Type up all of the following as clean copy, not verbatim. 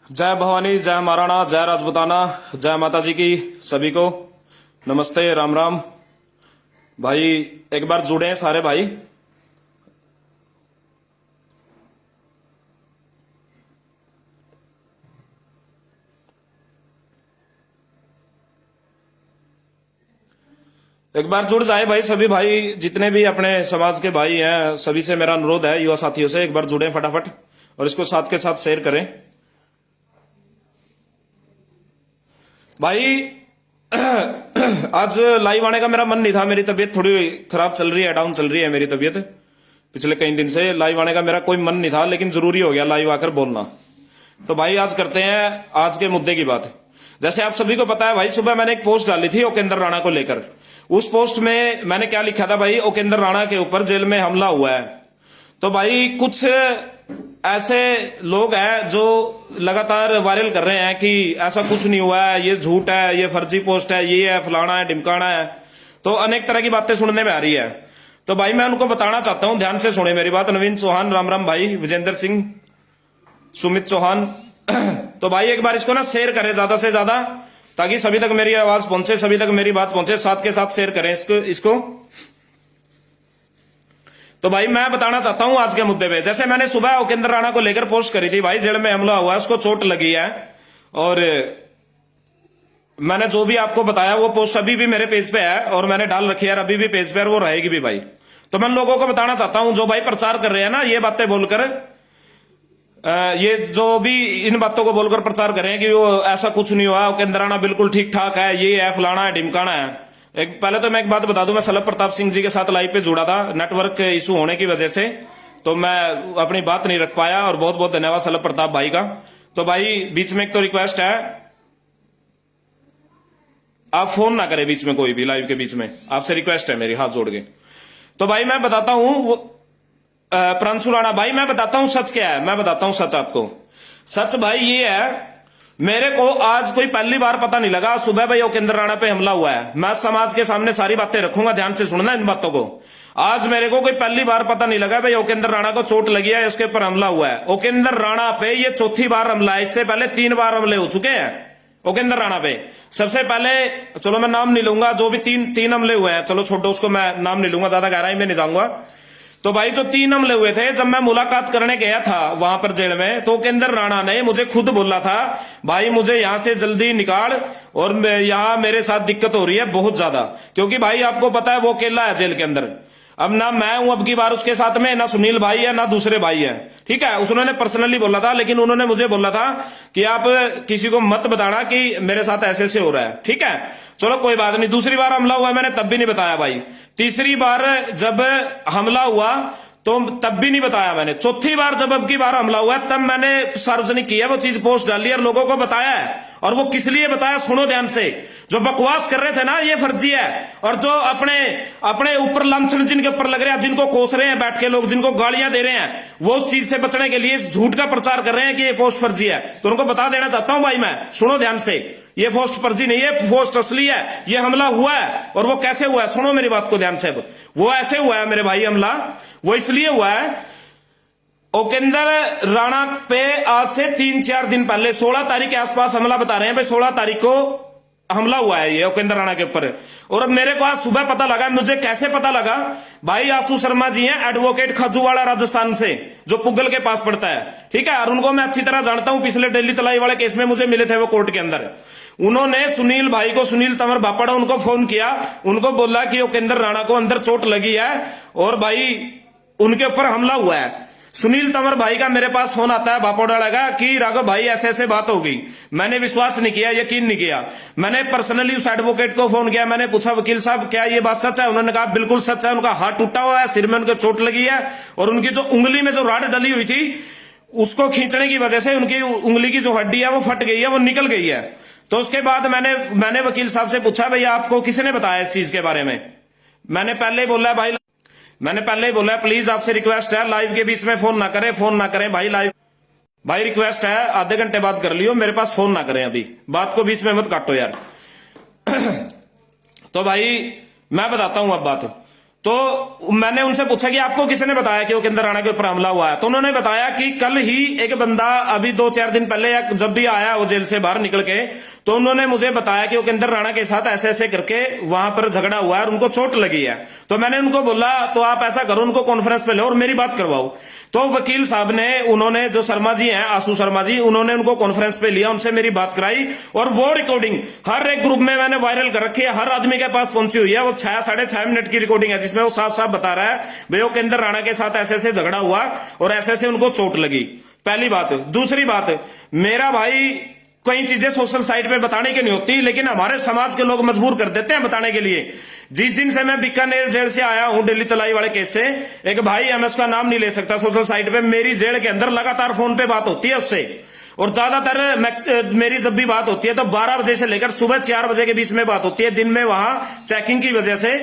जय भवानी, जय महाराणा, जय राजपूताना, जय माता जी की सभी को नमस्ते, राम राम। भाई एक बार जुड़े हैं सारे भाई। एक बार जुड़ जाए भाई सभी भाई, जितने भी अपने समाज के भाई हैं सभी से मेरा अनुरोध है, युवा साथियों से एक बार जुड़े फटाफट और इसको साथ के साथ शेयर करें भाई। आज लाइव आने का मेरा मन नहीं था, मेरी तबीयत थोड़ी खराब चल रही है, डाउन चल रही है मेरी तबीयत पिछले कई दिन से। लाइव आने का मेरा कोई मन नहीं था, लेकिन जरूरी हो गया लाइव आकर बोलना। तो भाई आज करते हैं आज के मुद्दे की बात। जैसे आप सभी को पता है भाई, सुबह मैंने एक पोस्ट डाली थी ओकेंद्र राणा को लेकर। उस पोस्ट में मैंने क्या लिखा था भाई, ओकेंद्र राणा के ऊपर जेल में हमला हुआ है। तो भाई कुछ ऐसे लोग हैं जो लगातार वायरल कर रहे हैं कि ऐसा कुछ नहीं हुआ है, ये झूठ है, ये फर्जी पोस्ट है, ये है, फलाना है, ढिमकाना है। तो अनेक तरह की बातें सुनने में आ रही है। तो भाई मैं उनको बताना चाहता हूं, ध्यान से सुने मेरी बात। नवीन चौहान, राम राम भाई, विजेंद्र सिंह, सुमित चौहान। तो भाई एक बार इसको ना शेयर करें ज्यादा से ज्यादा, ताकि सभी तक मेरी आवाज पहुंचे, सभी तक मेरी बात पहुंचे। साथ के साथ शेयर करें इसको। तो भाई मैं बताना चाहता हूं आज के मुद्दे पे। जैसे मैंने सुबह ओकेंद्र राणा को लेकर पोस्ट करी थी भाई, जेल में हमला हुआ है, उसको चोट लगी है, और मैंने जो भी आपको बताया वो पोस्ट अभी भी मेरे पेज पे है और मैंने डाल रखी है, अभी भी पेज पे और वो रहेगी भी भाई। तो मैं लोगों को बताना चाहता हूं जो भाई प्रचार कर रहे हैं ना ये बातें बोलकर, ये जो भी इन बातों को बोलकर प्रचार कर रहे हैं कि वो ऐसा कुछ नहीं हुआ, ओकेंद्र राणा बिल्कुल ठीक ठाक है, ये है, फलाना है, ढिमकाना है। एक पहले तो मैं एक बात बता दूं, मैं सलभ प्रताप सिंह जी के साथ लाइव पे जुड़ा था, नेटवर्क इशू होने की वजह से तो मैं अपनी बात नहीं रख पाया, और बहुत बहुत धन्यवाद सलभ प्रताप भाई का। तो भाई बीच में एक तो रिक्वेस्ट है, आप फोन ना करें बीच में, कोई भी लाइव के बीच में, आपसे रिक्वेस्ट है मेरी हाथ जोड़ के। तो भाई मैं बताता हूं प्रांशु राणा भाई, मैं बताता हूं सच क्या है, मैं बताता हूं सच आपको। सच भाई ये है, मेरे को आज कोई पहली बार पता नहीं लगा सुबह भाई ओकेंद्र राणा पे हमला हुआ है। मैं समाज के सामने सारी बातें रखूंगा, ध्यान से सुनना इन बातों को। आज मेरे को कोई पहली बार पता नहीं लगा भाई ओकेंद्र राणा को चोट लगी है, उसके ऊपर हमला हुआ है। ओकेंद्र राणा पे ये चौथी बार हमला है, इससे पहले 3 बार हमले हो चुके हैं ओकेंद्र राणा पे। सबसे पहले चलो मैं नाम नहीं लूंगा, जो भी तीन हमले हुए हैं, चलो छोड़ो उसको, मैं नाम नहीं लूंगा, ज्यादा गहराई में नहीं जाऊंगा। तो भाई जो 3 हमले हुए थे, जब मैं मुलाकात करने गया था वहां पर जेल में, तो ओकेंद्र राणा ने मुझे खुद बोला था भाई मुझे यहां से जल्दी निकाल, और यहां मेरे साथ दिक्कत हो रही है बहुत ज्यादा, क्योंकि भाई आपको पता है वो अकेला है जेल के अंदर। अब ना मैं हूं अब की बार उसके साथ में, ना सुनील भाई है, ना दूसरे भाई है, ठीक है। उन्होंने पर्सनली बोला था, लेकिन उन्होंने मुझे बोला था कि आप किसी को मत बताना कि मेरे साथ ऐसे ऐसे हो रहा है, ठीक है। चलो कोई बात नहीं। दूसरी बार हमला हुआ मैंने तब भी नहीं बताया भाई। तीसरी बार जब हमला हुआ तो तब भी नहीं बताया मैंने। चौथी बार जब अब की बार हमला हुआ तब मैंने सार्वजनिक किया, वो चीज पोस्ट डाली और लोगों को बताया है। और वो किस लिए बताया सुनो ध्यान से। जो बकवास कर रहे थे ना ये फर्जी है, और जो अपने अपने ऊपर लांछन जिनके ऊपर लग रहा है, जिनको कोस रहे हैं बैठ के लोग, जिनको गालियां दे रहे हैं, वो उस चीज से बचने के लिए इस झूठ का प्रचार कर रहे हैं कि ये पोस्ट फर्जी है। तो उनको बता देना चाहता हूं भाई मैं, सुनो ध्यान से, ये पोस्ट फर्जी नहीं है, पोस्ट असली है। ये हमला हुआ है, और वो कैसे हुआ है सुनो मेरी बात को ध्यान से। वो ऐसे हुआ है मेरे भाई हमला, वो इसलिए हुआ है, ओकेंद्र राणा पे आज से 3-4 दिन पहले 16 तारीख के आसपास हमला बता रहे हैं भाई, 16 तारीख को हमला हुआ है ये ओकेंद्र राणा के ऊपर। और अब मेरे को आज सुबह पता लगा, मुझे कैसे पता लगा भाई, आशु शर्मा जी हैं एडवोकेट खजूवाड़ा राजस्थान से, जो पुगल के पास पड़ता है, ठीक है। और उनको मैं अच्छी तरह जानता हूं, पिछले दिल्ली तलाई वाले केस में मुझे मिले थे वो कोर्ट के अंदर। उन्होंने सुनील भाई को, सुनील तंवर बापड़ा, उनको फोन किया, उनको बोला कि ओकेंद्र राणा को अंदर चोट लगी है और भाई उनके ऊपर हमला हुआ है। सुनील तंवर भाई का मेरे पास फोन आता है बापोड़ा का कि राघव भाई ऐसे ऐसे बात हो गई। मैंने विश्वास नहीं किया, यकीन नहीं किया। मैंने पर्सनली उस एडवोकेट को फोन किया, मैंने पूछा वकील साहब क्या ये बात सच है? उन्होंने कहा बिल्कुल सच है, उनका हाथ टूटा हुआ है, सिर में उनके चोट लगी है, और उनकी जो उंगली में जो राड डली हुई थी उसको खींचने की वजह से उनकी उंगली की जो हड्डी है वो फट गई है, वो निकल गई है। तो उसके बाद मैंने वकील साहब से पूछा भैया आपको किसने बताया इस चीज के बारे में? मैंने पहले ही बोला भाई, मैंने पहले ही बोला प्लीज आपसे रिक्वेस्ट है लाइव के बीच में फोन ना करें भाई। लाइव भाई रिक्वेस्ट है, आधे घंटे बाद कर लियो, मेरे पास फोन ना करें, अभी बात को बीच में मत काटो यार। तो भाई मैं बताता हूं अब बात। तो मैंने उनसे पूछा कि आपको किसने बताया कि उपेंद्र राणा के ऊपर हमला हुआ है। तो उन्होंने बताया कि कल ही एक बंदा अभी 2-4 दिन पहले या जब भी आया वो जेल से बाहर निकल के, तो उन्होंने मुझे बताया कि उपेंद्र राणा के साथ ऐसे ऐसे करके वहां पर झगड़ा हुआ है और उनको चोट लगी है। तो मैंने उनको बोला तो आप ऐसा करो, उनको कॉन्फ्रेंस पे लो और मेरी बात करवाओ। तो वकील साहब ने, उन्होंने, जो शर्मा जी हैं, आशु शर्मा जी, उन्होंने उनको कॉन्फ्रेंस पे लिया, उनसे मेरी बात कराई और वो रिकॉर्डिंग हर एक ग्रुप में मैंने वायरल कर रखी है, हर आदमी के पास पहुंची हुई है। वो 6-6.5 मिनट की रिकॉर्डिंग है जिसमें वो साफ साफ बता रहा है भाई उपेंद्र राणा के साथ ऐसे ऐसे झगड़ा हुआ और ऐसे ऐसे उनको चोट लगी। पहली बात। दूसरी बात, मेरा भाई कई चीजें सोशल साइट पे बताने की नहीं होती, लेकिन हमारे समाज के लोग मजबूर कर देते हैं बताने के लिए। जिस दिन से मैं बीकानेर जेल से आया हूं दिल्ली तलाई वाले केस से, एक भाई है, मैं उसका नाम नहीं ले सकता, सोशल साइट पे मेरी जेल के अंदर लगातार फोन पे बात होती है उससे, और ज्यादातर मेरी जब भी बात होती है तो 12 बजे से लेकर सुबह 4 बजे के बीच में बात होती है। दिन में वहां चेकिंग की वजह से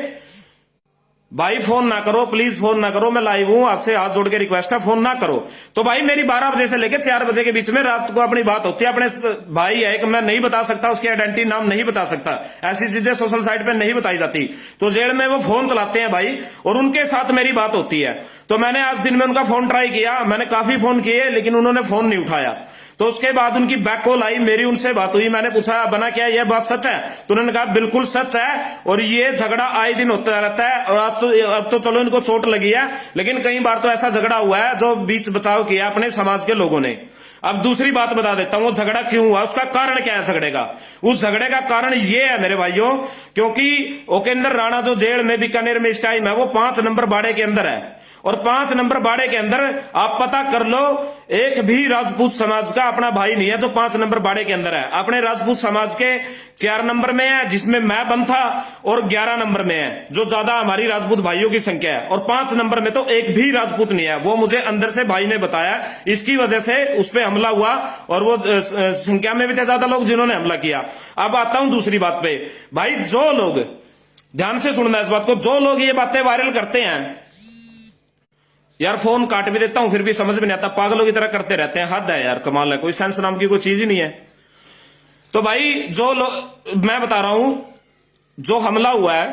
भाई फोन ना करो, प्लीज फोन ना करो, मैं लाइव हूं, आपसे हाथ जोड़ के रिक्वेस्ट है, फोन ना करो। तो भाई मेरी 12 बजे से लेकर 4 बजे के बीच में रात को अपनी बात होती है। अपने भाई है एक, मैं नहीं बता सकता, उसकी आइडेंटिटी नाम नहीं बता सकता, ऐसी चीजें सोशल साइट पे नहीं बताई जाती। तो जेल में वो फोन चलाते हैं भाई और उनके साथ मेरी बात होती है। तो मैंने आज दिन में उनका फोन ट्राई किया, मैंने काफी फोन किए लेकिन उन्होंने फोन नहीं उठाया। तो उसके बाद उनकी बैक कॉल आई, मेरी उनसे बात हुई, मैंने पूछा बना क्या, यह बात सच है? तो उन्होंने कहा बिल्कुल सच है और ये झगड़ा आए दिन होता रहता है, और अब तो चलो इनको चोट लगी है, लेकिन कई बार तो ऐसा झगड़ा हुआ है जो बीच बचाव किया अपने समाज के लोगों ने। अब दूसरी बात बता देता हूं, वो झगड़ा क्यों हुआ, उसका कारण क्या है झगड़े का। उस झगड़े का कारण ये है मेरे भाइयों, क्योंकि उपेंद्र राणा जो जेल में बीकानेर में इस टाइम है वो 5 नंबर बाड़े के अंदर है, और 5 नंबर बाड़े के अंदर आप पता कर लो एक भी राजपूत समाज का अपना भाई नहीं है जो 5 नंबर बाड़े के अंदर है। अपने राजपूत समाज के 4 नंबर में है जिसमें मैं बंद था, और 11 नंबर में है जो ज्यादा हमारी राजपूत भाइयों की संख्या है, और 5 नंबर में तो एक भी राजपूत नहीं है। वो मुझे अंदर से भाई ने बताया, इसकी वजह से उस पर हमला हुआ और वो संख्या में भी थे ज्यादा लोग जिन्होंने हमला किया। अब आता हूं दूसरी बात पे। भाई जो लोग, ध्यान से सुनना इस बात को, जो लोग ये बातें वायरल करते हैं, यार फोन काट भी देता हूं फिर भी समझ में नहीं आता, पागलों की तरह करते रहते हैं, हद है यार, कमाल है, कोई सेंस नाम की कोई चीज ही नहीं है। तो भाई जो लोग, मैं बता रहा हूं जो हमला हुआ है,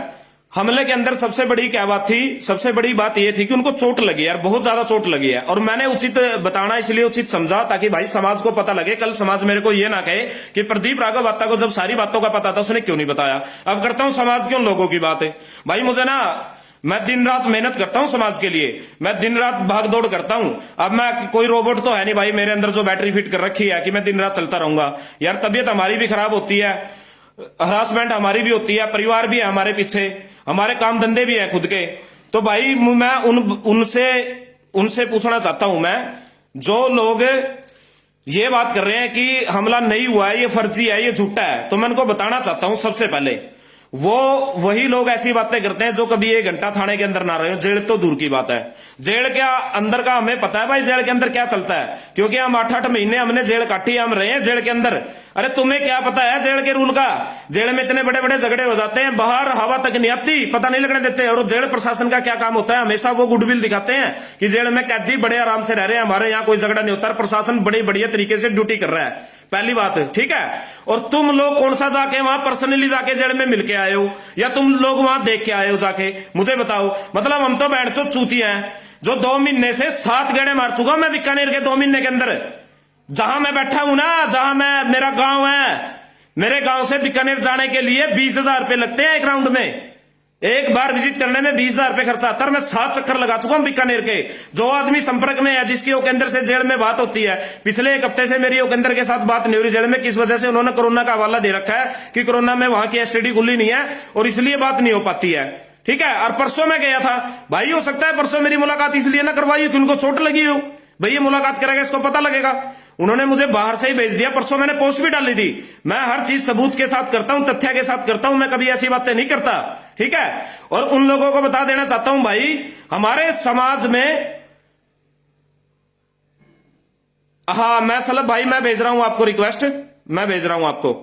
हमले के अंदर सबसे बड़ी क्या बात थी, सबसे बड़ी बात यह थी कि उनको चोट लगी यार, बहुत ज्यादा चोट लगी है। और मैंने उचित बताना इसलिए उचित समझा ताकि भाई समाज को पता लगे, कल समाज मेरे को यह ना कहे कि प्रदीप राघव बात्ता को जब सारी बातों का पता था उसने क्यों नहीं बताया। अब करता हूं समाज के उन लोगों की बात है। भाई मुझे ना, मैं दिन रात मेहनत करता हूं समाज के लिए, मैं दिन रात भाग दौड़ करता हूं। अब मैं कोई रोबोट तो है नहीं भाई मेरे अंदर जो बैटरी फिट कर रखी है कि मैं दिन रात चलता रहूंगा। यार तबीयत हमारी भी खराब होती है, हरासमेंट हमारी भी होती है, परिवार भी है हमारे पीछे, हमारे काम धंधे भी हैं खुद के। तो भाई मैं उनसे पूछना चाहता हूं, मैं जो लोग ये बात कर रहे हैं कि हमला नहीं हुआ है, ये फर्जी है, ये झूठा है, तो मैं उनको बताना चाहता हूं सबसे पहले, वो वही लोग ऐसी बातें करते हैं जो कभी 1 घंटा थाने के अंदर ना रहे हो, जेल तो दूर की बात है। जेल के अंदर का हमें पता है भाई जेल के अंदर क्या चलता है, क्योंकि हम 8-8 महीने हमने जेल काटी, हम रहे हैं जेल के अंदर। अरे तुम्हें क्या पता है जेल के रूल का? जेल में इतने बड़े बड़े झगड़े हो जाते हैं, बाहर हवा तक नहीं आती, पता नहीं लगने देते। और जेल प्रशासन का क्या काम होता है, हमेशा वो गुडविल दिखाते हैं कि जेल में कैदी बड़े आराम से रह रहे हैं, हमारे यहाँ कोई झगड़ा नहीं होता, प्रशासन बड़ी बढ़िया तरीके से ड्यूटी कर रहा है, पहली बात, ठीक है। और तुम लोग कौन सा जाके वहां पर्सनली जाके जेल में मिलके आए हो, या तुम लोग वहां देख के आए हो जाके, मुझे बताओ। मतलब हम तो बैठ चो चूतिया हैं जो 2 महीने से 7 गेड़े मार चुका मैं बीकानेर के 2 महीने के अंदर। जहां मैं बैठा हूं ना, जहां मेरा गांव है, मेरे गांव से बीकानेर जाने के लिए 20,000 रुपए लगते हैं एक राउंड में, एक बार विजिट करने में 20,000 रुपए खर्चा आता है। मैं 7 चक्कर लगा चुका हूं बीकानेर के। जो आदमी संपर्क में है, जिसकी उपेंद्र से जेल में बात होती है, पिछले 1 हफ्ते से मेरी उपेंद्र के साथ बात नहीं हो रही जेल में, किस वजह से? उन्होंने कोरोना का हवाला दे रखा है कि कोरोना में वहां की एसटीडी खुली नहीं है और इसलिए बात नहीं हो पाती है, ठीक है। और परसों मैं गया था भाई, हो सकता है परसों मेरी मुलाकात इसलिए ना करवाई कि उनको चोट लगी हो, भैया मुलाकात करेगा इसको पता लगेगा। उन्होंने मुझे बाहर से ही भेज दिया, परसों मैंने पोस्ट भी डाली थी। मैं हर चीज सबूत के साथ करता हूं, तथ्य के साथ करता हूं, मैं कभी ऐसी बातें नहीं करता, ठीक है। और उन लोगों को बता देना चाहता हूं भाई, हमारे समाज में, हाँ मैं सलभ भाई मैं भेज रहा हूं आपको रिक्वेस्ट, मैं भेज रहा हूं आपको।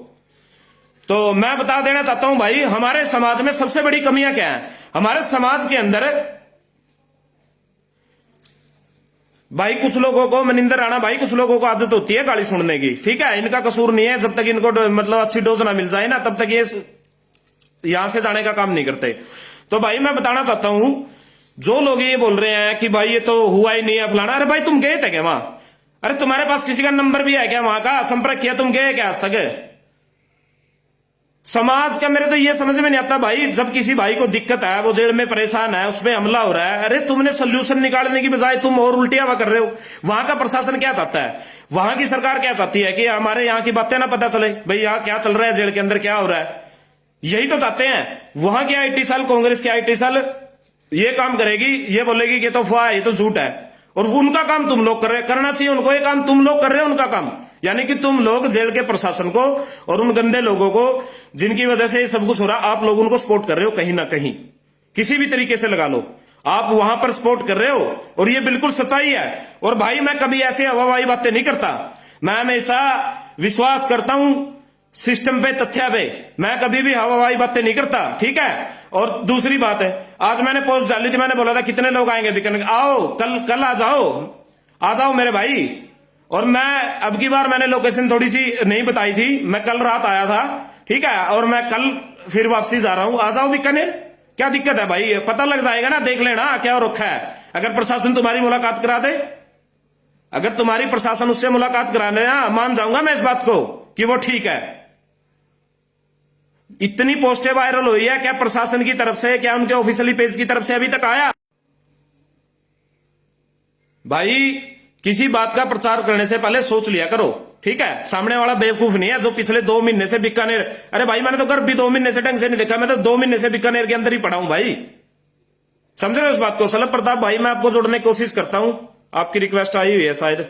तो मैं बता देना चाहता हूं भाई, हमारे समाज में सबसे बड़ी कमियां क्या है? हमारे समाज के अंदर भाई कुछ लोगों को, मनिंदर राणा भाई, कुछ लोगों को आदत होती है गाली सुनने की, ठीक है, इनका कसूर नहीं है, जब तक इनको मतलब अच्छी डोज ना मिल जाए ना तब तक ये यहां से जाने का काम नहीं करते। तो भाई मैं बताना चाहता हूं, जो लोग ये बोल रहे हैं कि भाई ये तो हुआ ही नहीं है फलाना, अरे भाई तुम गए थे क्या वहां? अरे तुम्हारे पास किसी का नंबर भी है क्या वहां का? संपर्क किया? तुम गए क्या आज तक? समाज का मेरे तो ये समझ में नहीं आता भाई, जब किसी भाई को दिक्कत है, वो जेल में परेशान है, उस पर हमला हो रहा है, अरे तुमने सोल्यूशन निकालने की बजाय तुम और उल्टिया हुआ कर रहे हो। वहां का प्रशासन क्या चाहता है? वहां की सरकार क्या चाहती है कि हमारे यहाँ की बातें ना पता चले, भाई यहाँ क्या चल रहा है, जेल के अंदर क्या हो रहा है, यही तो चाहते हैं। वहां की आईटी सेल, कांग्रेस की आईटी सेल ये काम करेगी, ये बोलेगी कि तो अफवाह है, ये तो झूठ है, और उनका काम तुम लोग कर रहे, करना चाहिए उनको, ये काम तुम लोग कर रहे हो उनका काम। यानी कि तुम लोग जेल के प्रशासन को और उन गंदे लोगों को जिनकी वजह से ये सब कुछ हो रहा, आप लोग उनको सपोर्ट कर रहे हो कहीं ना कहीं, किसी भी तरीके से लगा लो, आप वहां पर सपोर्ट कर रहे हो, और ये बिल्कुल सच्चाई है। और भाई मैं कभी ऐसे हवाई बातें नहीं करता, मैं हमेशा विश्वास करता हूं सिस्टम पे, तथ्य पे, मैं कभी भी हवाई बातें नहीं करता, ठीक है। और दूसरी बात है, आज मैंने पोस्ट डाली थी, मैंने बोला था कितने लोग आएंगे बीकानेर, आओ कल आ जाओ मेरे भाई। और मैं अब की बार मैंने लोकेशन थोड़ी सी नहीं बताई थी, मैं कल रात आया था, ठीक है, और मैं कल फिर वापसी जा रहा हूं, आ जाओ बीकानेर, क्या दिक्कत है भाई? पता लग जाएगा ना, देख लेना क्या रखा है। अगर प्रशासन तुम्हारी मुलाकात करा दे, अगर तुम्हारी प्रशासन उससे मुलाकात कराने ना, मान जाऊंगा मैं इस बात को कि वो ठीक है। इतनी पोस्टें वायरल हुई है, क्या प्रशासन की तरफ से, क्या उनके ऑफिशियली पेज की तरफ से अभी तक आया? भाई किसी बात का प्रचार करने से पहले सोच लिया करो, ठीक है। सामने वाला बेवकूफ नहीं है जो पिछले 2 महीने से बीकानेर, अरे भाई मैंने तो घर भी 2 महीने से ढंग से नहीं देखा, मैं तो 2 महीने से बीकानेर के अंदर ही पड़ा हूं भाई, समझ रहे हो इस बात को? सलभ प्रताप भाई मैं आपको जोड़ने की कोशिश करता हूं, आपकी रिक्वेस्ट आई हुई है शायद।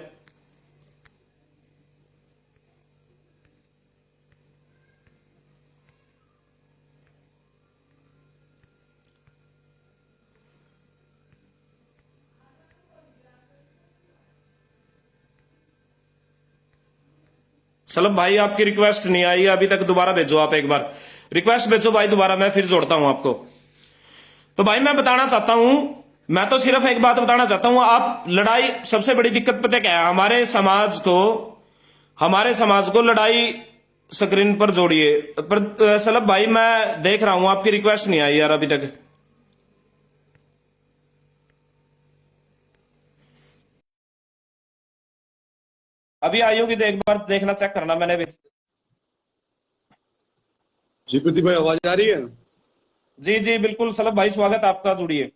सलभ भाई आपकी रिक्वेस्ट नहीं आई अभी तक, दोबारा भेजो, आप एक बार रिक्वेस्ट भेजो भाई दोबारा, मैं फिर जोड़ता हूं आपको। तो भाई मैं बताना चाहता हूं, मैं तो सिर्फ एक बात बताना चाहता हूं, आप लड़ाई, सबसे बड़ी दिक्कत पता क्या है, हमारे समाज को लड़ाई स्क्रीन पर जोड़िए। पर सलभ भाई मैं देख रहा हूं आपकी रिक्वेस्ट नहीं आई यार अभी तक। अभी आई होगी तो एक बार देखना, चेक करना, मैंने भी। जी प्रदीप भाई, आवाज आ रही है? जी जी बिल्कुल सलभ भाई, स्वागत आपका, जुड़िए।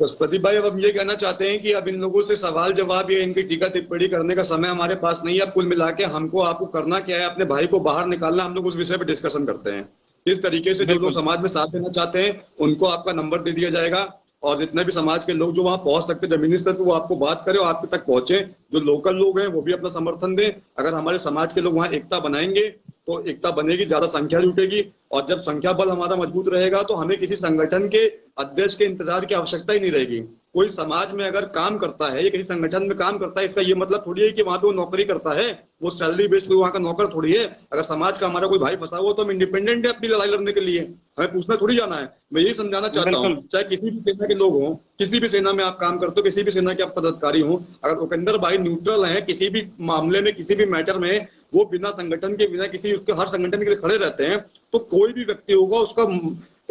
बस प्रदीप भाई, अब हम ये कहना चाहते हैं कि अब इन लोगों से सवाल जवाब या इनकी टीका टिप्पणी करने का समय हमारे पास नहीं है। अब कुल मिला के हमको आपको करना क्या है, अपने भाई को बाहर निकालना, हम लोग उस विषय पर डिस्कशन करते हैं। इस तरीके से जो लोग समाज में साथ देना चाहते हैं उनको आपका नंबर दे दिया जाएगा, और जितने भी समाज के लोग जो वहां पहुंच सकते हैं जमीनी स्तर पर, वो आपको बात करें और आपके तक पहुंचे। जो लोकल लोग हैं वो भी अपना समर्थन दें। अगर हमारे समाज के लोग वहां एकता बनाएंगे तो एकता बनेगी, ज्यादा संख्या जुटेगी, और जब संख्या बल हमारा मजबूत रहेगा तो हमें किसी संगठन के अध्यक्ष के इंतजार की आवश्यकता ही नहीं रहेगी। कोई समाज में अगर काम करता है या किसी संगठन में काम करता है, इसका ये मतलब थोड़ी है कि वहां पे वो नौकरी करता है, वो सैलरी बेस्ड कोई वहां का नौकर थोड़ी है। अगर समाज का हमारा कोई भाई फंसा हुआ तो हम इंडिपेंडेंट है अपनी लड़ाई लड़ने के लिए, हमें पूछना थोड़ी जाना है। मैं यही समझाना चाहता हूँ, चाहे किसी भी सेना के लोग हों, किसी भी सेना में आप काम करते हो, किसी भी सेना के आप पदाधिकारी हों, अगर उपेंद्र भाई न्यूट्रल हैं किसी भी मामले में, किसी भी मैटर में, वो बिना संगठन के, बिना किसी उसके, हर संगठन के लिए खड़े रहते हैं, तो कोई भी व्यक्ति होगा उसका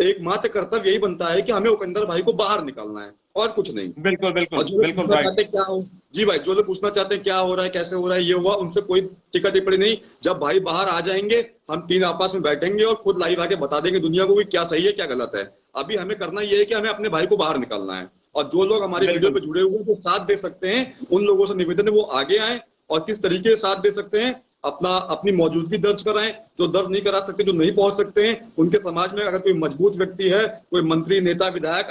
एकमात्र कर्तव्य यही बनता है कि हमें उपेंद्र भाई को बाहर निकालना है, और कुछ नहीं। बिल्कुल बिल्कुल और जो लोग बिल्कुल पूछना भाई, चाहते हैं क्या हो, जी भाई, जो लोग पूछना चाहते हैं क्या हो रहा है, कैसे हो रहा है, ये हुआ, उनसे कोई टिक्का टिप्पणी नहीं। जब भाई बाहर आ जाएंगे हम 3 आपस में बैठेंगे और खुद लाइव आके बता देंगे दुनिया को कि क्या सही है क्या गलत है। अभी हमें करना ये है कि हमें अपने भाई को बाहर निकालना है, और जो लोग हमारी वीडियो पे जुड़े हुए हैं जो साथ दे सकते हैं, उन लोगों से निवेदन है वो आगे आए, और किस तरीके से साथ दे सकते हैं, अपनी मौजूदगी दर्ज कराएं। जो दर्ज नहीं करा सकते, जो नहीं पहुंच सकते हैं, उनके समाज में अगर कोई मजबूत व्यक्ति है, कोई मंत्री, नेता, विधायक,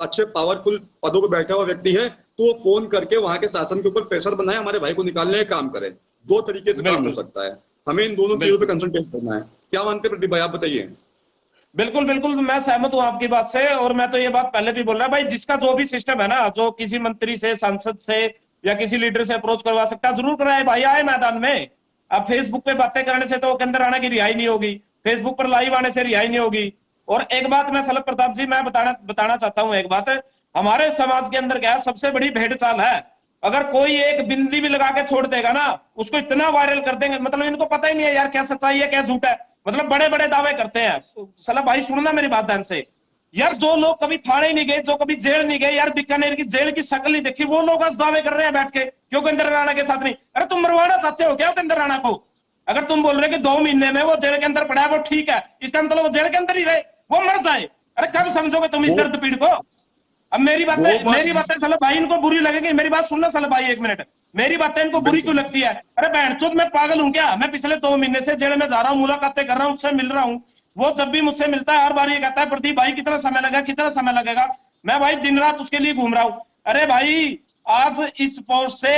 अच्छे पावरफुल पदों पर बैठा हुआ व्यक्ति है, तो वो फोन करके वहां के शासन के ऊपर प्रेशर बनाए, हमारे भाई को निकालने का काम करें। 2 तरीके से काम हो सकता है, हमें इन दोनों चीजों पे कंसंट्रेट करना है। क्या मानते हैं प्रदीप भाई, आप बताइए। बिल्कुल बिल्कुल मैं सहमत हूं आपकी बात से, और मैं तो ये बात पहले भी बोल रहा भाई, जिसका जो भी सिस्टम है ना, जो किसी मंत्री से, सांसद से या किसी लीडर से अप्रोच करवा सकता है, जरूर कराए भाई, आए मैदान में। अब फेसबुक पे बातें करने से तो के अंदर आने की रिहाई नहीं होगी, फेसबुक पर लाइव आने से रिहाई नहीं होगी। और एक बात मैं सलभ प्रताप जी मैं बताना चाहता हूं, एक बात हमारे समाज के अंदर क्या है, सबसे बड़ी भेड़ चाल है, अगर कोई एक बिंदी भी लगा के छोड़ देगा ना, उसको इतना वायरल कर देंगे, मतलब इनको पता ही नहीं है यार क्या सच्चाई है क्या झूठ है, मतलब बड़े बड़े दावे करते हैं। सलभ भाई सुनना मेरी बात ध्यान से, यार जो लोग कभी थाने नहीं गए, जो कभी जेल नहीं गए, यार बीकानेर की जेल की शक्ल नहीं देखी, वो लोग आज दावे कर रहे हैं बैठ के क्यों उपेंद्र राणा के साथ नहीं। अरे तुम मरवाना चाहते हो क्या उपेंद्र राणा को? अगर तुम बोल रहे कि 2 महीने में वो जेल के अंदर पड़ा है, वो ठीक है, इसका मतलब वो जेल के अंदर ही रहे, वो मर जाए। अरे कब समझोगे तुम इस वो दर्द पीड़ को? अब वो बस मेरी बातें साला भाई इनको बुरी लगेगी, मेरी बात सुनना साला भाई 1 मिनट। मेरी बातें इनको बुरी क्यों बिल्कुल। लगती है? अरे बहनचोद मैं पागल हूं क्या? मैं पिछले 2 महीने से जेल में जा रहा हूँ, मुलाकातें कर रहा हूँ, उससे मिल रहा हूँ। वो जब भी मुझसे मिलता है हर बार ये कहता है प्रदीप भाई कितना समय लगा, कितना समय लगेगा। मैं भाई दिन रात उसके लिए घूम रहा हूँ। अरे भाई आज इस पोस्ट से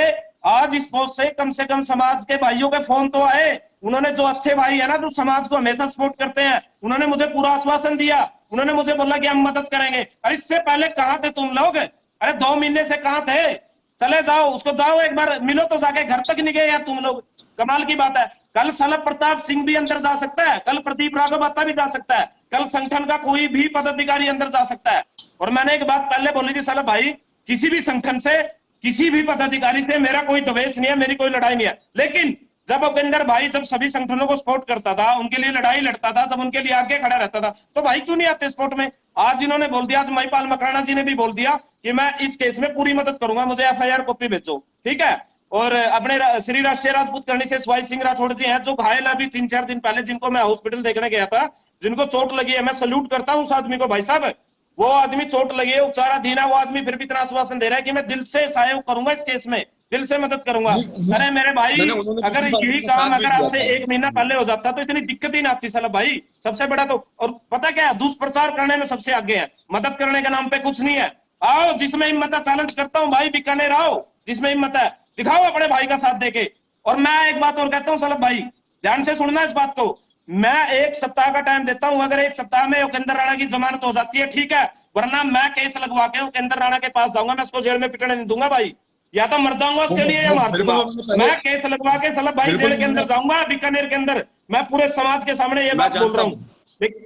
आज इस पोस्ट से कम समाज के भाइयों के फोन तो आए। उन्होंने, जो अच्छे भाई है ना, जो समाज को हमेशा सपोर्ट करते हैं, उन्होंने मुझे पूरा आश्वासन दिया। उन्होंने मुझे बोला कि हम मदद करेंगे। अरे इससे पहले कहां थे तुम लोग? अरे 2 महीने से कहां थे? चले जाओ, उसको जाओ एक बार मिलो तो, जाके घर तक नहीं गए यार तुम लोग। कमाल की बात है। कल सलभ प्रताप सिंह भी अंदर जा सकता है, कल प्रदीप राघव भी जा सकता है, कल संगठन का कोई भी पदाधिकारी अंदर जा सकता है। और मैंने एक बात पहले बोली थी सलभ भाई, किसी भी संगठन से, किसी भी पदाधिकारी से मेरा कोई द्वेष नहीं है, मेरी कोई लड़ाई नहीं है। लेकिन जब उपेंद्र भाई जब सभी संगठनों को सपोर्ट करता था, उनके लिए लड़ाई लड़ता था, जब उनके लिए आगे खड़ा रहता था, तो भाई क्यों नहीं आते सपोर्ट में? आज इन्होंने बोल दिया, आज महिपाल मकराना जी ने भी बोल दिया कि मैं इस केस में पूरी मदद करूंगा, मुझे एफआईआर कॉपी भेजो, ठीक है। और अपने श्री राष्ट्रीय राजपूत करनी से शिवाजी सिंह राठौड़ जी हैं, जो घायल अभी 3-4 दिन पहले, जिनको मैं हॉस्पिटल देखने गया था, जिनको चोट लगी है, मैं सल्यूट करता हूं उस आदमी को भाई साहब। वो आदमी चोट लगी है, उपचाराधीन है, वो आदमी फिर भी इतना आश्वासन दे रहा है कि मैं दिल से सहयोग करूंगा इस केस में, दिल से मदद करूंगा। अरे मेरे भाई, मैंने उन्होंने अगर पिछली बार यही उनका काम साथ भी अगर दिया आपसे था। 1 महीना पहले हो जाता तो इतनी दिक्कत ही ना आती साला भाई। सबसे बड़ा तो, और पता क्या है, दुष्प्रचार करने में सबसे आगे है, मदद करने के नाम पे कुछ नहीं है। आओ जिसमें हिम्मत है, चैलेंज करता हूं भाई, बीकानेर आओ, जिसमें हिम्मत है दिखाओ अपने भाई का साथ देके। और मैं एक बात और कहता हूं सलभ भाई, ध्यान से सुनना इस बात को। मैं 1 सप्ताह का टाइम देता हूं, अगर 1 सप्ताह में उपेंद्र राणा की जमानत हो जाती है ठीक है, वरना मैं केस लगवा के उपेंद्र राणा के पास जाऊंगा, मैं उसको जेल में पिटने नहीं दूंगा भाई। या तो मर जाऊंगा उसके लिए या मार बिल्कुल दूंगा। वो मैंने पहले मैं केस लगवा के सलभ भाई बिल्कुल जेल के अंदर मैंने जाऊंगा, बीकानेर के अंदर। मैं पूरे समाज के सामने ये मैं बात बोल जानता रहा हूँ। हूं।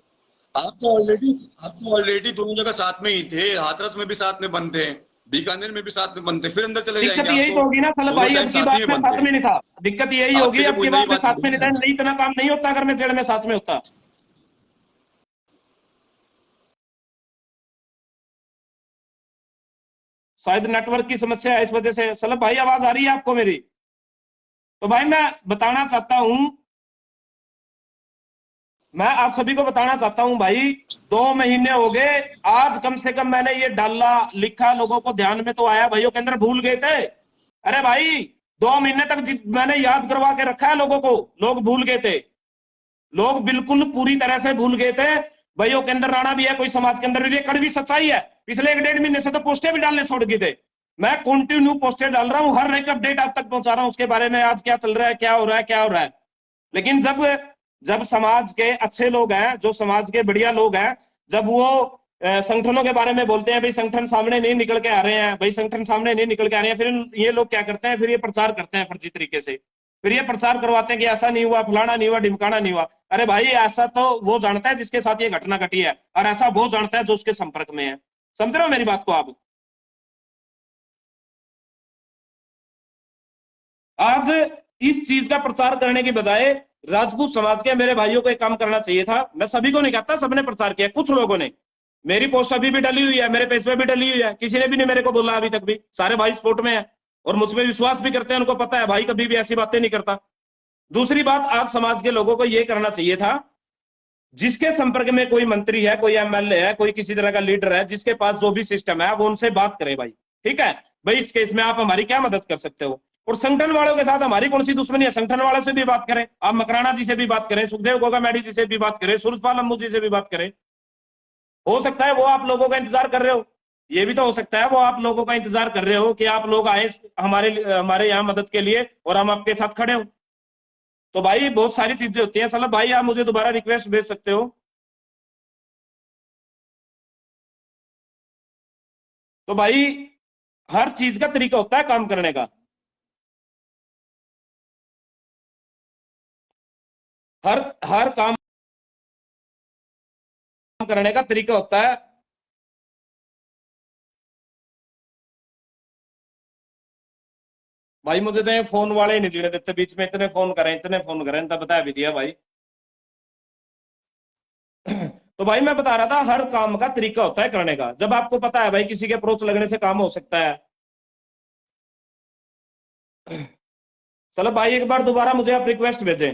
आप तो ऑलरेडी दोनों जगह साथ में ही थे, हाथरस में भी साथ में बंद थे, बीकानेर में भी साथ में बंद थे, फिर अंदर चले दिक्कत जाएंगे। आप यही तो तो होगी ना सलभ दोनों भाई, टाइम अब की साथ ही बात में में बंद साथ थे। में नहीं था। दिक्कत यही आपके होगी, लिए अब कोई की नई बात में बात साथ में नहीं नहीं था, है। नहीं इतना काम नहीं होता अगर मैं जेल में साथ में होता। शायद नेटवर्क की समस्या है, इस वजह से। सलभ भाई आवाज आ रही है आपको मेरी? तो भाई मैं बताना चाहता हूं, मैं आप सभी को बताना चाहता हूं भाई, 2 महीने हो गए, आज कम से कम मैंने ये डाला, लिखा, लोगों को ध्यान में तो आया, भाइयों के अंदर भूल गए थे। अरे भाई 2 महीने तक मैंने याद करवा के रखा है लोगों को, लोग भूल गए थे। लोग बिल्कुल पूरी तरह से भूल गए थे। भाइयों के अंदर राणा भी है, कोई समाज के अंदर भी, ये कड़वी सच्चाई है। पिछले 1-1.5 महीने से तो पोस्टें भी डालने छोड़ गए थे। मैं कंटिन्यू पोस्टें डाल रहा हूं, हर एक अपडेट आप तक पहुंचा रहा हूं उसके बारे में, आज क्या चल रहा है, क्या हो रहा है, क्या हो रहा है। लेकिन जब जब समाज के अच्छे लोग हैं, जो समाज के बढ़िया लोग हैं, जब वो संगठनों के बारे में बोलते हैं, भाई संगठन सामने नहीं निकल के आ रहे हैं, भाई संगठन सामने नहीं निकल के आ रहे हैं, फिर ये लोग क्या करते हैं, फिर ये प्रचार करते हैं फर्जी तरीके से। फिर ये प्रचार करवाते हैं कि ऐसा नहीं हुआ, फलाना नहीं हुआ, ढिमकाना नहीं हुआ। अरे भाई ऐसा तो वो जानता है जिसके साथ ये घटना घटी है, और ऐसा वो जानता है जो उसके संपर्क में है। समझ रहे हो मेरी बात को आप? आज इस चीज का प्रचार करने की बजाय राजपूत समाज के मेरे भाइयों को एक काम करना चाहिए था। मैं सभी को नहीं कहता, सबने प्रचार किया, कुछ लोगों ने। मेरी पोस्ट अभी भी डली हुई है, मेरे पेज पे भी डली हुई है, किसी ने भी नहीं मेरे को बोला अभी तक भी। सारे भाई सपोर्ट में है और मुझ पर विश्वास भी करते हैं, उनको पता है भाई कभी भी ऐसी बातें नहीं करता। दूसरी बात, आज समाज के लोगों को यह करना चाहिए था, जिसके संपर्क में कोई मंत्री है, कोई एमएलए है, कोई किसी तरह का लीडर है, जिसके पास जो भी सिस्टम है, वो उनसे बात करे भाई, ठीक है, भाई इस केस में आप हमारी क्या मदद कर सकते हो। और संगठन वालों के साथ हमारी कौन सी दुश्मनी है, संगठन वालों से भी बात करें, आप मकराना जी से भी बात करें, सुखदेव गोगा मैडी जी से भी बात करें, सूरजपाल अम्मू जी से भी बात करें। हो सकता है वो आप लोगों का इंतजार कर रहे हो, ये भी तो हो सकता है वो आप लोगों का इंतजार कर रहे हो कि आप लोग आए हमारे हमारे यहाँ मदद के लिए और हम आपके साथ खड़े हो। तो भाई बहुत सारी चीजें होती हैं सलभ भाई, आप मुझे दोबारा रिक्वेस्ट भेज सकते हो। तो भाई हर चीज का तरीका होता है काम करने का, हर हर काम करने का तरीका होता है। भाई मुझे तो ये फोन वाले ही नहीं चिड़े देते, बीच में इतने फोन करें, इतने फोन करें, तब बता भी दिया भाई। तो भाई मैं बता रहा था हर काम का तरीका होता है करने का। जब आपको पता है भाई किसी के अप्रोच लगने से काम हो सकता है। चलो भाई एक बार दोबारा मुझे आप रिक्वेस्ट भेजें।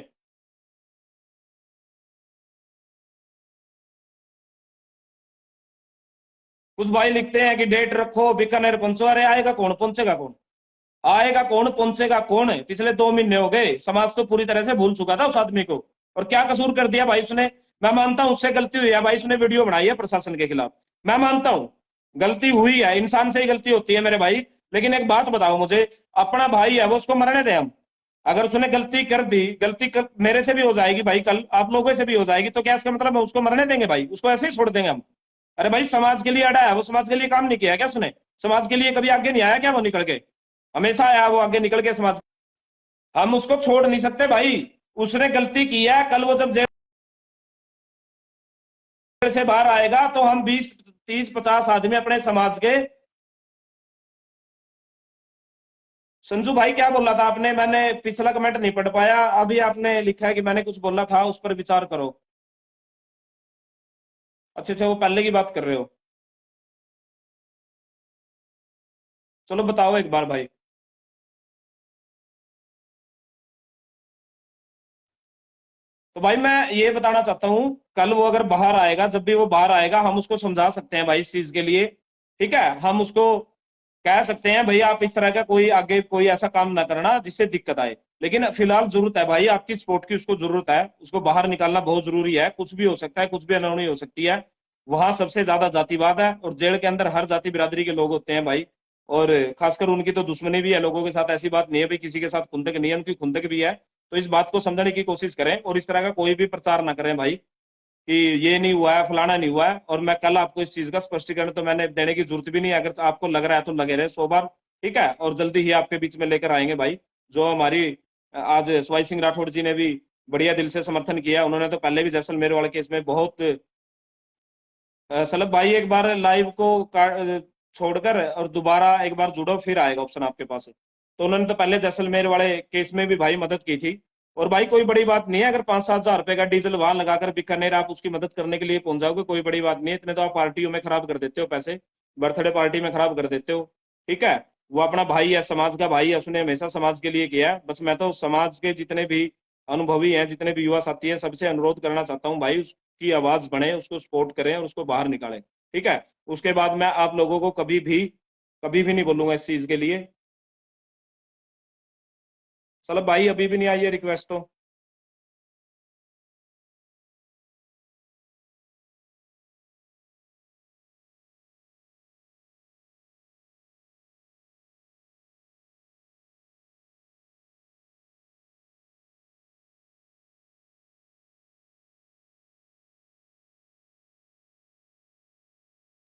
कुछ भाई लिखते हैं कि डेट रखो बीकानेर पहुंचो। अरे आएगा कौन, पहुंचेगा कौन, आएगा कौन, पहुंचेगा कौन है? पिछले 2 महीने हो गए, समाज तो पूरी तरह से भूल चुका था उस आदमी को। और क्या कसूर कर दिया भाई उसने? मैं मानता हूं उससे गलती हुई है भाई, उसने वीडियो बनाई है प्रशासन के खिलाफ, मैं मानता हूं गलती हुई है, इंसान से ही गलती होती है मेरे भाई। लेकिन एक बात बताओ मुझे, अपना भाई है वो, उसको मरने दें हम? अगर उसने गलती कर दी, मेरे से भी हो जाएगी भाई, कल आप लोगों से भी हो जाएगी, तो क्या इसका मतलब है उसको मरने देंगे भाई? उसको ऐसे ही छोड़ देंगे हम? अरे भाई समाज के लिए अड़ा है वो, समाज के लिए काम नहीं किया क्या उसने? समाज के लिए कभी आगे नहीं आया क्या वो निकल के? हमेशा आया वो आगे निकल के समाज। हम उसको छोड़ नहीं सकते भाई, उसने गलती की है। कल वो जब जेल से बाहर आएगा तो हम 20 30 50 आदमी अपने समाज के। संजू भाई क्या बोला था आपने? मैंने पिछला कमेंट नहीं पढ़ पाया, अभी आपने लिखा है कि मैंने कुछ बोला था, उस पर विचार करो। अच्छा अच्छा, वो पहले की बात कर रहे हो? चलो बताओ एक बार भाई। तो भाई मैं ये बताना चाहता हूं, कल वो अगर बाहर आएगा, जब भी वो बाहर आएगा हम उसको समझा सकते हैं भाई इस चीज के लिए। ठीक है, हम उसको कह सकते हैं भाई आप इस तरह का कोई आगे कोई ऐसा काम ना करना जिससे दिक्कत आए। लेकिन फिलहाल जरूरत है भाई आपकी सपोर्ट की, उसको जरूरत है, उसको बाहर निकालना बहुत जरूरी है। कुछ भी हो सकता है, कुछ भी अनहोनी हो सकती है। वहां सबसे ज्यादा जातिवाद है, और जेल के अंदर हर जाति बिरादरी के लोग होते हैं भाई। और खासकर उनकी तो दुश्मनी भी है लोगों के साथ, ऐसी बात नहीं है भाई किसी के साथ खुंदक नहीं है, उनकी खुंदक भी है। तो इस बात को समझने की कोशिश करें, और इस तरह का कोई भी प्रचार ना करें भाई कि ये नहीं हुआ है, फलाना नहीं हुआ है। और मैं कल आपको इस चीज का स्पष्टीकरण तो मैंने देने की जरूरत भी नहीं है, अगर आपको लग रहा है तो लगे रहे 100 बार। ठीक है, और जल्दी ही आपके बीच में लेकर आएंगे भाई। जो हमारी आज सवाई सिंह राठौड़ जी ने भी बढ़िया दिल से समर्थन किया, उन्होंने तो पहले भी जैसलमेर वाले केस में बहुत। सलभ भाई एक बार लाइव को छोड़कर और दोबारा एक बार जुड़ो, फिर आएगा ऑप्शन आपके पास। तो उन्होंने तो पहले जैसलमेर वाले केस में भी भाई मदद की थी। और भाई कोई बड़ी बात नहीं है, अगर 5 7 हजार रुपए का डीजल वहां लगाकर बीकानेर आप उसकी मदद करने के लिए पहुंच जाओगे, कोई बड़ी बात नहीं है। इतने तो आप पार्टियों में खराब कर देते हो पैसे, बर्थडे पार्टी में खराब कर देते हो। ठीक है, वो अपना भाई है, समाज का भाई है, उसने हमेशा समाज के लिए किया है। बस मैं तो समाज के जितने भी अनुभवी हैं, जितने भी युवा साथी हैं, सबसे अनुरोध करना चाहता हूँ भाई की आवाज बने, उसको सपोर्ट करें और उसको बाहर निकालें। ठीक है, उसके बाद मैं आप लोगों को कभी भी नहीं बोलूंगा इस चीज के लिए। चलो भाई अभी भी नहीं आई है रिक्वेस्ट तो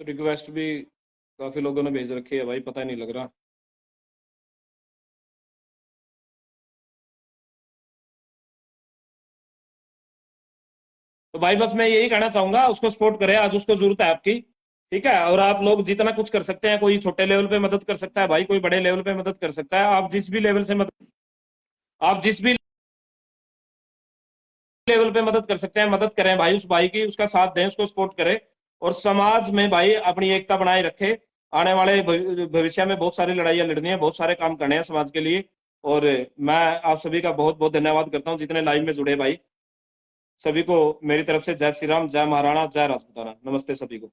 रिक्वेस्ट भी काफी लोगों ने भेज रखी है भाई, पता नहीं लग रहा। तो भाई बस मैं यही कहना चाहूंगा, उसको सपोर्ट करें, आज उसको जरूरत है आपकी। ठीक है, और आप लोग जितना कुछ कर सकते हैं, कोई छोटे लेवल पे मदद कर सकता है भाई, कोई बड़े लेवल पे मदद कर सकता है। आप जिस भी लेवल से मदद, आप जिस भी लेवल पे मदद कर सकते हैं मदद करें भाई, उस भाई की, उसका साथ दें, उसको सपोर्ट करें। और समाज में भाई अपनी एकता बनाए रखे। आने वाले भविष्य में बहुत सारी लड़ाइयां लड़नी है, बहुत सारे काम करने हैं समाज के लिए। और मैं आप सभी का बहुत बहुत धन्यवाद करता हूँ जितने लाइव में जुड़े भाई। सभी को मेरी तरफ से जय श्री राम, जय महाराणा, जय राजपूताना, नमस्ते सभी को।